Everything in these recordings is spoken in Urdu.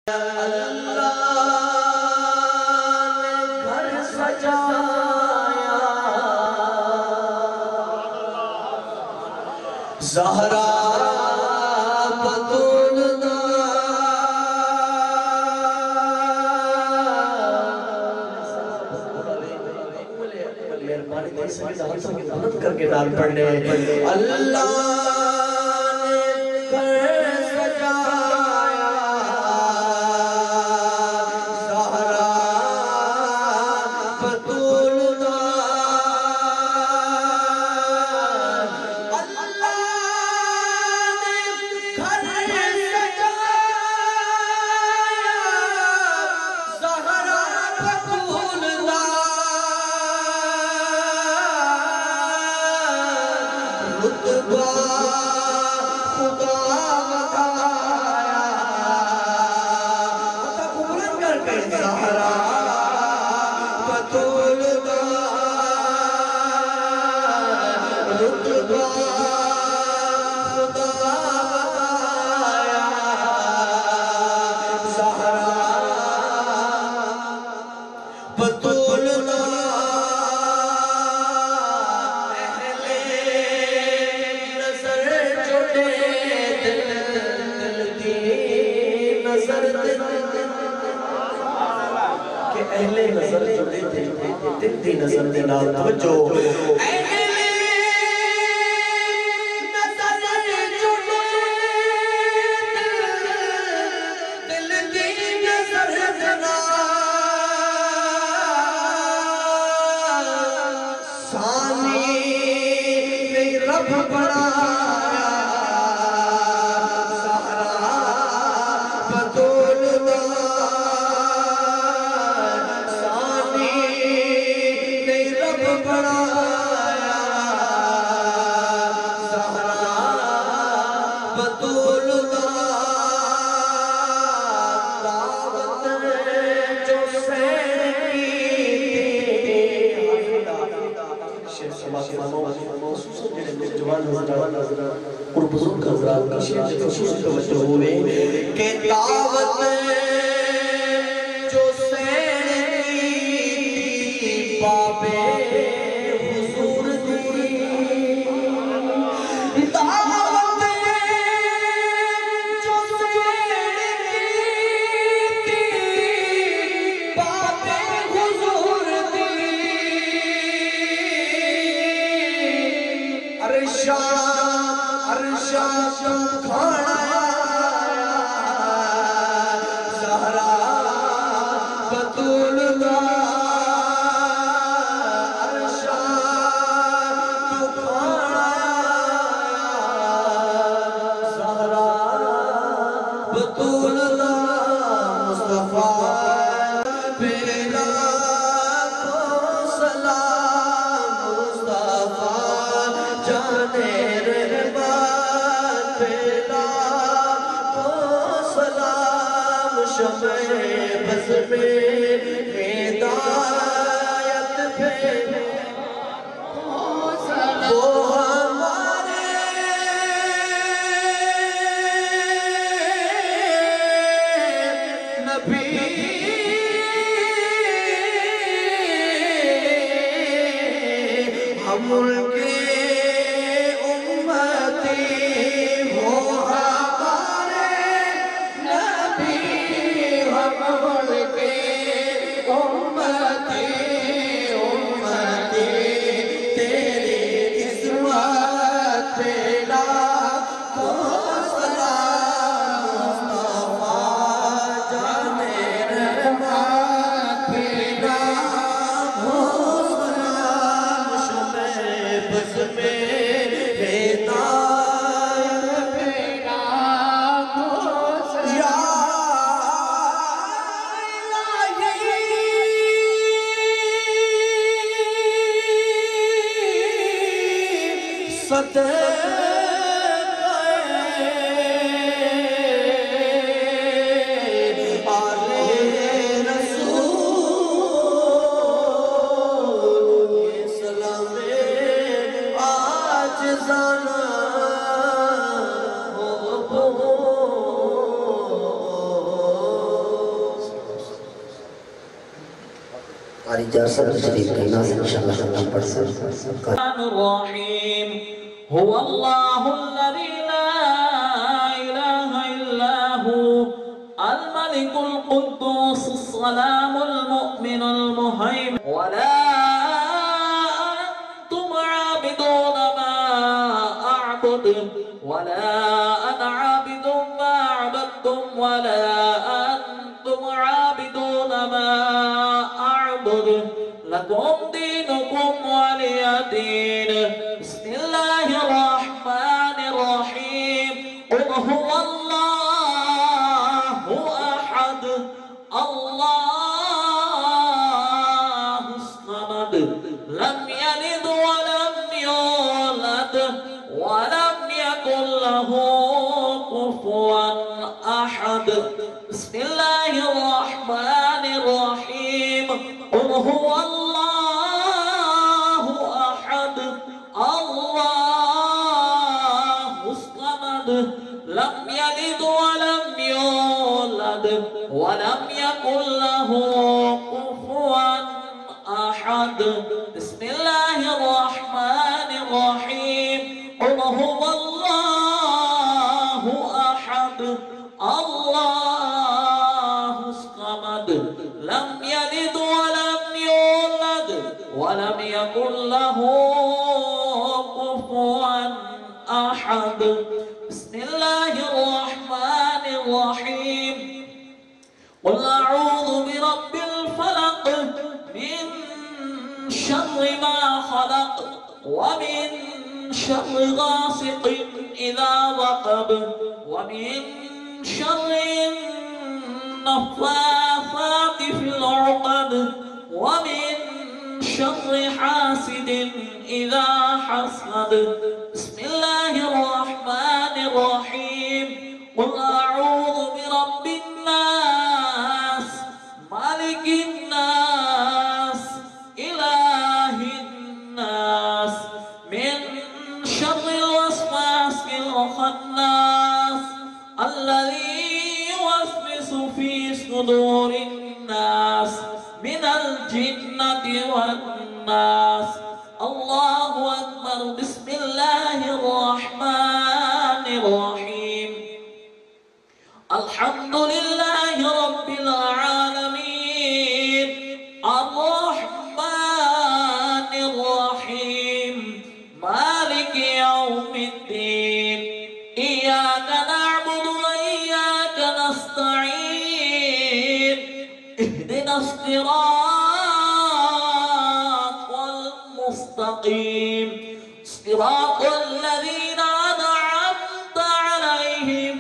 اللہ نے گھر سجایا زہرا کر کے دال پڑھنے اللہ نے گھر سجایا زہرا بطول اللہ نے گھر سجایا زہرا بطول رتبہ خدا بتایا بلند کر کے زہرا بطول رتبہ خدا بتایا زہرا بطول کہ اہل نظر جڑے تھے دل دی نظر دے نال توجہ اہل نظر جڑے دل دی نظر دے نال ثانی نے رب بنایا اور بزرگ حضرات کا شیئر خصوصی توجہ ہوئے کہ دعوت جو سین کی باب حضور دی دعوت جو سین کی باب حضور دی ارشاد کھانا زہرا بطول ارشاد کھانا زہرا بطول مصطفیٰ بیٹا کو سلام مصطفیٰ جانے بس میں ہدایت پہ وہ ہمارے نبی ہم ان کے امتی وہ ہماری 400 شریف کہنا سے انشاءاللہ ہم پڑھ سکتے الرحیم هو اللہ الذی لا الہ الا ہو الملك القدوس السلام المؤمن المهيمن ولا أنتم عابدون ما أعبد ولا أنا عابد ما عبدتم ولا أنتم عابدون ما أعبد لكم دينكم ولي دين بسم الله الرحمن الرحيم قل هو الله الله الصمد لم يلد ولم يولد ولم يكن له كفوا أحد بسم الله الرحمن الرحيم قل هو الله أحد الله الصمد لم يلد ولم يولد ولم يكن له كفوا أحد بسم الله الرحمن الرحيم قل هو الله أحد الله الصمد لم يلد ولم يولد ولم يكن له كفوا أحد بسم الله الرحمن الرحيم قل أعوذ برب الفلق من شر ما خلق ومن شر غاسق إذا وقب ومن شر النفاثات في العقد ومن شر حاسد إذا حسد بسم الله الرحمن الرحيم قل أعوذ برب الناس مالك الناس إله الناس من شر الوسواس الخناس الذي يوسوس في صدور الناس من الجنة والناس الله أكبر بسم الله الرحمن الرحيم الحمد لله رب العالمين الرحمن الرحيم مالك يوم الدين إياك نعبد وإياك نستعين اهدنا الصراط المستقيم صراط الذين أنعمت عليهم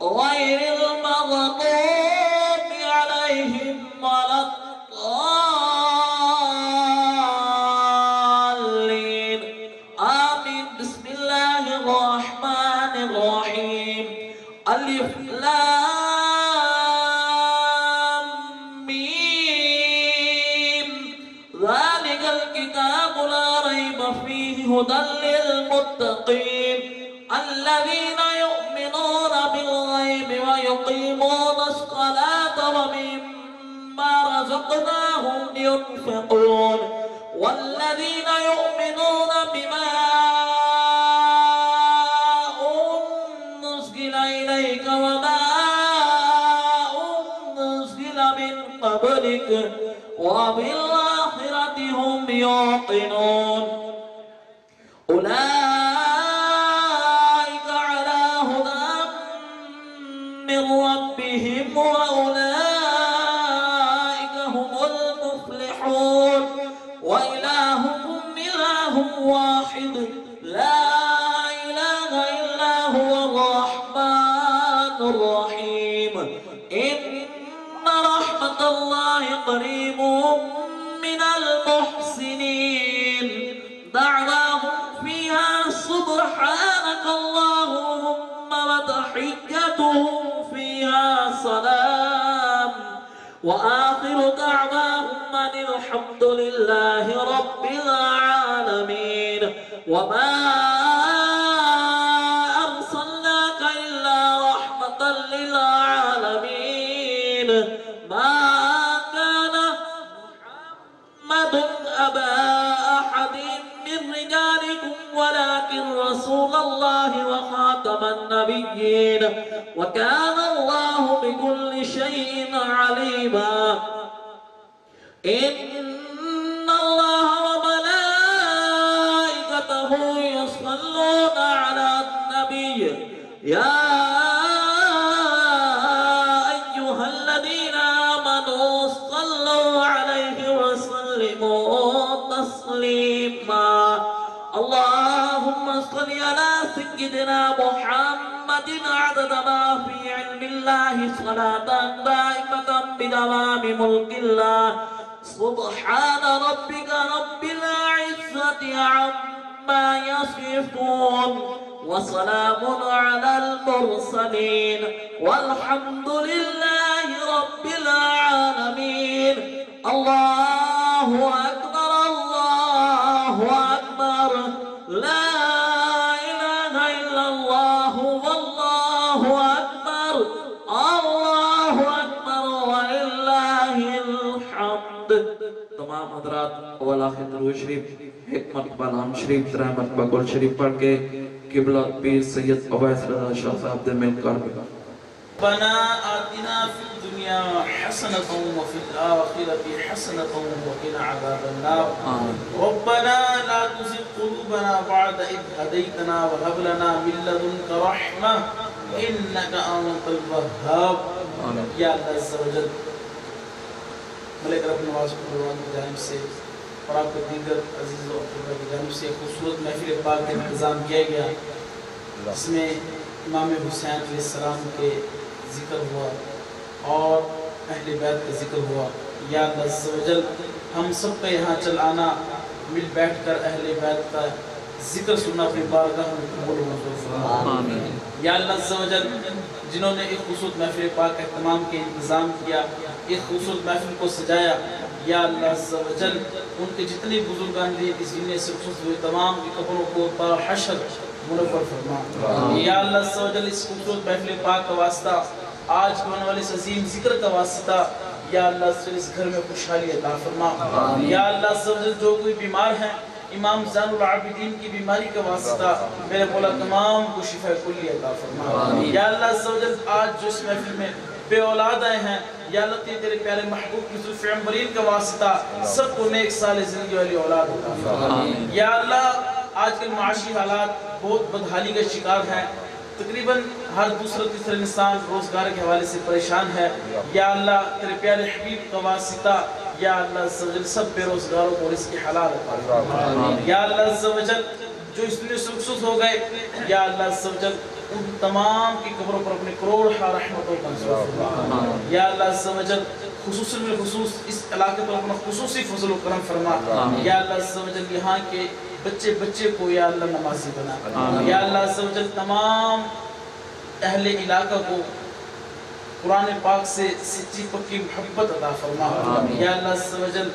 غير المغضوب عليهم ولا الضالين آمين بسم الله الرحمن الرحيم ألف لام ميم ذلك الكتاب لا ريب فيه هدى للمتقين الذين يؤمنون بالغيب ويقيمون الصلاة ومما رزقناهم ينفقون والذين يؤمنون بما أنزل إليك وما أنزل من قبلك وبالآخرة هم يوقنون أولئك على هدى من ربهم وأولئك هم المفلحون وإلهكم إله واحد لا إله إلا هو الرحمن الرحيم إن رحمة الله قريب من المحسنين دعواهم فيها سبحانك اللهم وتحيتهم فيها سلام وآخر دعواهم أن الحمد لله رب العالمين وما أرسلناك إلا رحمة للعالمين ما كان النبيين وكان الله بكل شيء عليما إن الله وملائكته يصلون على النبي يا أيها الذين آمنوا صلوا عليه وسلموا تسليما اللهم صل على سيدنا محمد عدد ما في علم الله صلاة دائمة بدوام ملك الله سبحان ربك رب العزة عما يصفون وسلام على المرسلين والحمد لله رب العالمين الله أكبر الله أكبر لا إله إلا الله والله أكبر الله أكبر ولله الحمد تمام حضرات اول آخر درود شریف ایک مرتبہ نام شریف ترہ مرتبہ گل شریف پڑھ کے قبلہ پیر سید عویس رضا شاہ صاحب دے مل کر بھی ربنا آتنا فی الدنیا حسنة وفی الآخرة حسنة وقنا عذاب النار ربنا لا تزغ قلوبنا بعد إذ هديتنا وهب لنا من لدنك رحمة إنك أنت الوهاب یا اللہ عز و جل ملک رب نواز پہلوان کی جانب سے اور آپ کے دیگر عزیز و اقربا کی جانب سے خوبصورت محفل پاک کا انتظام کیا گیا جس میں امام حسین علیہ السلام کے ذکر ہوا اور اہل بیت کا ذکر ہوا یا اللہ عز و جل ہم سب کا یہاں چل آنا مل بیٹھ کر اہل بیت کا ذکر سننا اپنی بارگاہ میں قبول منظور فرما یا اللہ عز و جل جنہوں نے ایک خوبصورت محفل پاک کا اہتمام کے انتظام کیا ایک خوبصورت محفل کو سجایا یا اللہ عز و جل ان کے جتنے بزرگان دیے اس دنیا سے خصوص ہوئے تمام کی قبروں کو تا حشر منور فرما یا اللہ عز و جل اس خوبصورت محفل پاک کا واسطہ آج ہونے والے اس عظیم ذکر کا واسطہ یا اللہ عز و جل اس گھر میں خوشحالی عطا فرما یا اللہ عز و جل جو کوئی بیمار ہیں امام زین العابدین کی بیماری کا واسطہ میرے مولا تمام کو شفا کلی عطا فرما یا اللہ عز و جل آج جو اس محفل میں بے اولاد آئے ہیں یا اللہ تیرے پیارے محبوب کی زلف عمرین کا واسطہ سب کو نیک سال زندگی والی اولاد عطا فرما یا اللہ آج کے معاشی حالات بہت بدحالی کا شکار ہیں تقریباً ہر دوسرا تیسرا انسان روزگار کے حوالے سے پریشان ہے یا اللہ تیرے پیارے حبیب کا واسطہ یا اللہ عز و جل سب بے روزگاروں کو رزق حلال عطا فرما یا اللہ عز و جل جو اس دنیا سے رخصت ہو گئے یا اللہ عز و جل ان تمام کی قبروں پر اپنے کروڑ رحمتوں کا نزول فرما یا اللہ عز و جل خصوصاً بالخصوص اس علاقے پر اپنا خصوصی فضل و کرم فرما یا اللہ عز و جل یہاں کے بچے کو یا اللہ نمازی بنا یا اللہ عز و جل تمام اہل علاقہ کو قرآن پاک سے سچی پکی محبت عطا فرما یا اللہ عز و جل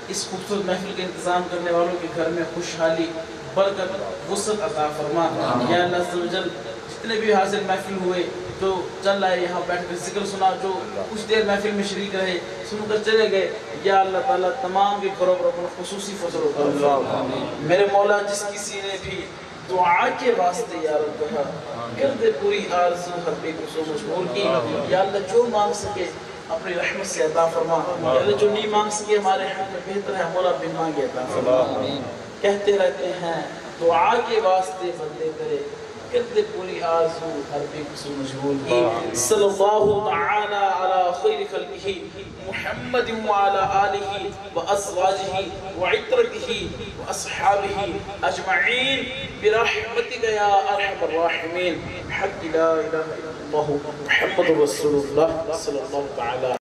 اس خوبصورت محفل کے انتظام کرنے والوں کے گھر میں خوشحالی برکت وسعت عطا فرما یا اللہ عز و جل جتنے بھی حاضر محفل ہوئے جو چل آئے یہاں بیٹھ کر ذکر سنا جو کچھ دیر محفل میں شریک رہے سن کر چلے گئے یا اللہ تعالیٰ تمام کے گھروں پر اپنا خصوصی فضل و کرم میرے مولا جس کسی نے بھی دعا کے واسطے یا رب کہا کر دے پوری آرزو ہر بے قصو مشغول کی یا اللہ جو مانگ سکے اپنی رحمت سے عطا فرما یا اللہ جو نہیں مانگ سکے ہمارے حق میں بہتر ہے مولا بن مانگے عطا فرما کہتے رہتے ہیں دعا کے واسطے بندے کرے کرتے پوری آرزو ہر بے قصو مشغول کی صلی اللہ تعالی علی خیر خلقہ محمد وعلی آلہ وازواجہ وعطرتہ واصحابہ اجمعین برحمتک یا ارحم الراحمین بحق لا الہ الا اللہ محمد رسول اللہ صلی اللہ تعالی